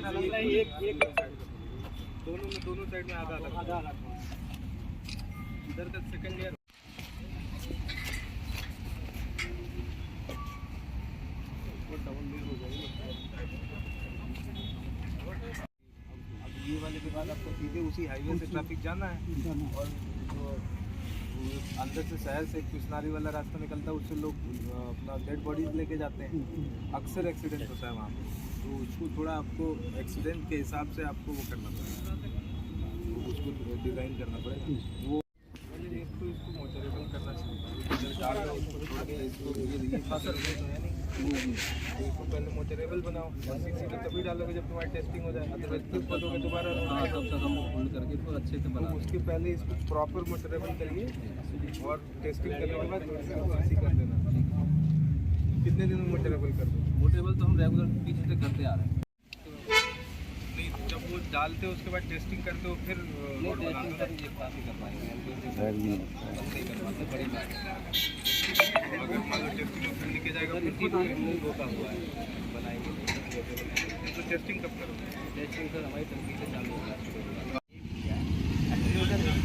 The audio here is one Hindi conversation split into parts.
दोनों साइड में आधा इधर का सेकंड ईयर। ये वाले के बाद आपको सीधे उसी हाईवे से ट्रैफिक जाना है, और जो अंदर से शहर से कृष्णारी वाला रास्ता निकलता है उससे लोग अपना डेड बॉडीज लेके जाते हैं। अक्सर एक्सीडेंट होता है वहाँ पे, तो उसको थोड़ा आपको एक्सीडेंट के हिसाब से आपको वो करना पड़ेगा, तो उसको डिज़ाइन करना पड़ेगा। वो इसको मोटरेबल करना चाहिए, इसको पहले मोटरेबल बनाओ और सीसी तो तभी डालोगे जब तुम्हारी टेस्टिंग हो जाए, अदरवाइज फिर खोदोगे दोबारा तब तक हम होल्ड करके तो अच्छे से बनाओ। उसके पहले इसको प्रॉपर मोटरेबल करिए और टेस्टिंग करने के बाद सीसी कर देना। कितने दिन में मोटरेबल कर दो? मोटरेबल तो हम रेगुलर पीछे से करते आ रहे हैं। नहीं, जब वो डालते हो उसके बाद टेस्टिंग करते हो फिर टेस्टिंग कर पाएंगे, बड़ी बात है। अगर मान लो टेस्टिंग में फिर लिखे जाएगा फिर रोका हुआ है बनाएंगे, तो टेस्टिंग कब करोगे? टेस्टिंग सर हमारी तरीके से चालू होगा।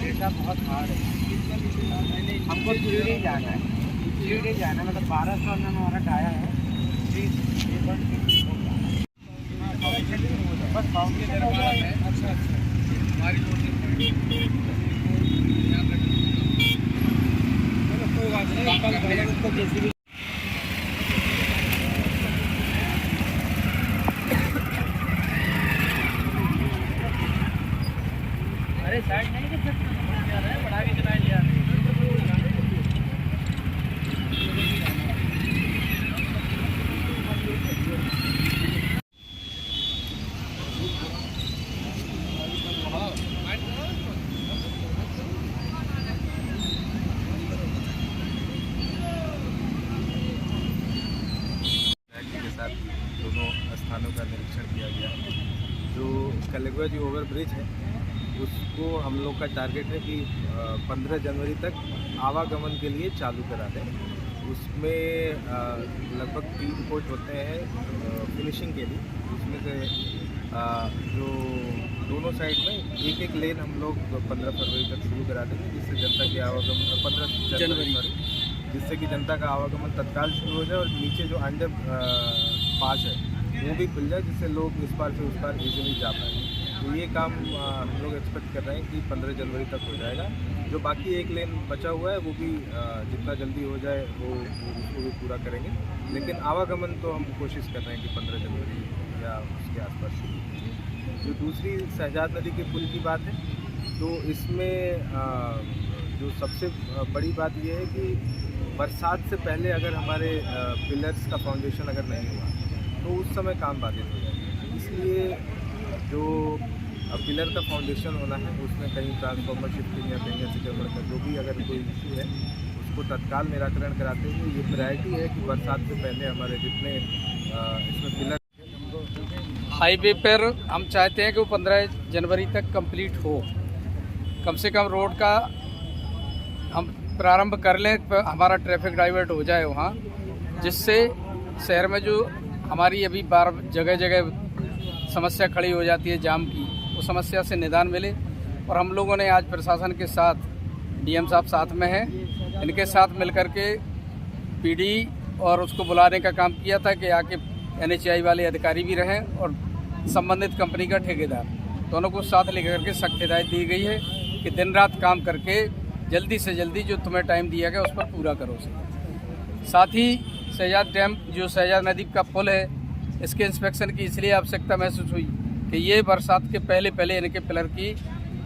डेटा बहुत हार्ड है, हमको सीढ़ी जाना है, सीढ़ी जाना मतलब 1200 में हमारा टाया है, बस बाउंड्री दरबार है। अच्छा हमारी अरे साइड नहीं कर सकते, बढ़ा के चला लिया। दोनों स्थानों का निरीक्षण किया गया। जो कलेगुआ जी ओवर ब्रिज है उसको हम लोग का टारगेट है कि 15 जनवरी तक आवागमन के लिए चालू करा दें। उसमें लगभग 3 फुट होते हैं फिनिशिंग के लिए, उसमें से जो दोनों साइड में एक लेन हम लोग 15 फरवरी तक शुरू करा देंगे, जिससे जनता की आवागमन 15 जनवरी जिससे कि जनता का आवागमन तत्काल शुरू हो जाए और नीचे जो अंडर पास है वो भी खुल जाए, जिससे लोग इस पार से उस पार इजीली जा पाएँ। तो ये काम हम लोग एक्सपेक्ट कर रहे हैं कि 15 जनवरी तक हो जाएगा। जो बाकी एक लेन बचा हुआ है वो भी जितना जल्दी हो जाए वो उसको भी पूरा करेंगे, लेकिन आवागमन तो हम कोशिश कर रहे हैं कि 15 जनवरी या उसके आसपास शुरू हो। जो दूसरी शहजाद नदी के पुल की बात है, तो इसमें जो सबसे बड़ी बात ये है कि बरसात से पहले अगर हमारे पिलर्स का फाउंडेशन अगर नहीं हुआ तो उस समय काम बाधित हो जाएगा। इसलिए जो पिलर का फाउंडेशन होना है उसमें कहीं ट्रांसफार्मर शिफ्टिंग या कहीं ऐसे का जो भी अगर कोई इशू है उसको तत्काल निराकरण कराते हुए ये प्रायोरिटी है कि बरसात से पहले हमारे जितने इसमें पिलर हाईवे पर हम चाहते हैं कि वो 15 जनवरी तक कंप्लीट हो। कम से कम रोड का हम प्रारंभ कर लें, हमारा ट्रैफिक डाइवर्ट हो जाए वहाँ, जिससे शहर में जो हमारी अभी बार जगह जगह समस्या खड़ी हो जाती है जाम की, वो समस्या से निदान मिले। और हम लोगों ने आज प्रशासन के साथ, डीएम साहब साथ में हैं, इनके साथ मिलकर के पीडी और उसको बुलाने का काम किया था कि आके एनएचआई वाले अधिकारी भी रहें और संबंधित कंपनी का ठेकेदार, दोनों को साथ लेकर के सख्त हिदायत दी गई है कि दिन रात काम करके जल्दी से जल्दी जो तुम्हें टाइम दिया गया उस पर पूरा करो। साथ ही शहजाद डैम, जो शहजाद नदी का पुल है, इसके इंस्पेक्शन की इसलिए आवश्यकता महसूस हुई कि ये बरसात के पहले पहले इनके पिलर की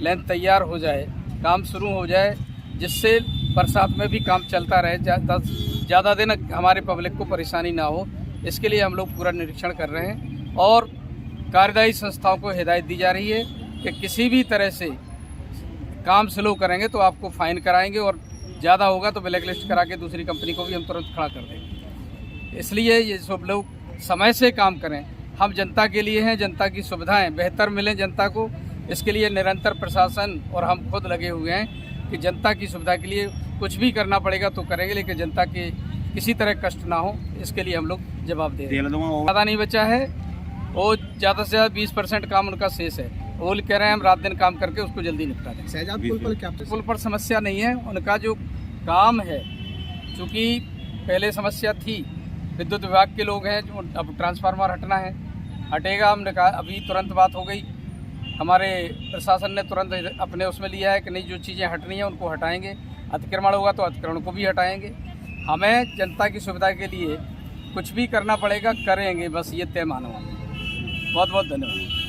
लेंथ तैयार हो जाए, काम शुरू हो जाए, जिससे बरसात में भी काम चलता रहे, ज़्यादा दिन हमारे पब्लिक को परेशानी ना हो। इसके लिए हम लोग पूरा निरीक्षण कर रहे हैं और कार्यदायी संस्थाओं को हिदायत दी जा रही है कि किसी भी तरह से काम स्लो करेंगे तो आपको फाइन कराएंगे और ज़्यादा होगा तो ब्लैक लिस्ट करा के दूसरी कंपनी को भी हम तुरंत खड़ा कर देंगे। इसलिए ये सब लोग समय से काम करें। हम जनता के लिए हैं, जनता की सुविधाएं बेहतर मिलें जनता को, इसके लिए निरंतर प्रशासन और हम खुद लगे हुए हैं कि जनता की सुविधा के लिए कुछ भी करना पड़ेगा तो करेंगे, लेकिन जनता के किसी तरह कष्ट ना हो इसके लिए हम लोग जवाब दे रहे हैं। ज़्यादा नहीं बचा है, वो ज़्यादा से ज़्यादा 20% काम उनका शेष है। वो कह रहे हैं हम रात दिन काम करके उसको जल्दी निपटा दें। शहजाद पुल पर क्या पुल पर समस्या नहीं है, उनका जो काम है, चूँकि पहले समस्या थी, विद्युत विभाग के लोग हैं, जो अब ट्रांसफार्मर हटना है, हटेगा। हमने कहा अभी तुरंत बात हो गई, हमारे प्रशासन ने तुरंत अपने उसमें लिया है कि नहीं, जो चीज़ें हटनी हैं उनको हटाएंगे, अतिक्रमण होगा तो अतिक्रमण को भी हटाएंगे। हमें जनता की सुविधा के लिए कुछ भी करना पड़ेगा, करेंगे, बस ये तय मानो। बहुत बहुत धन्यवाद।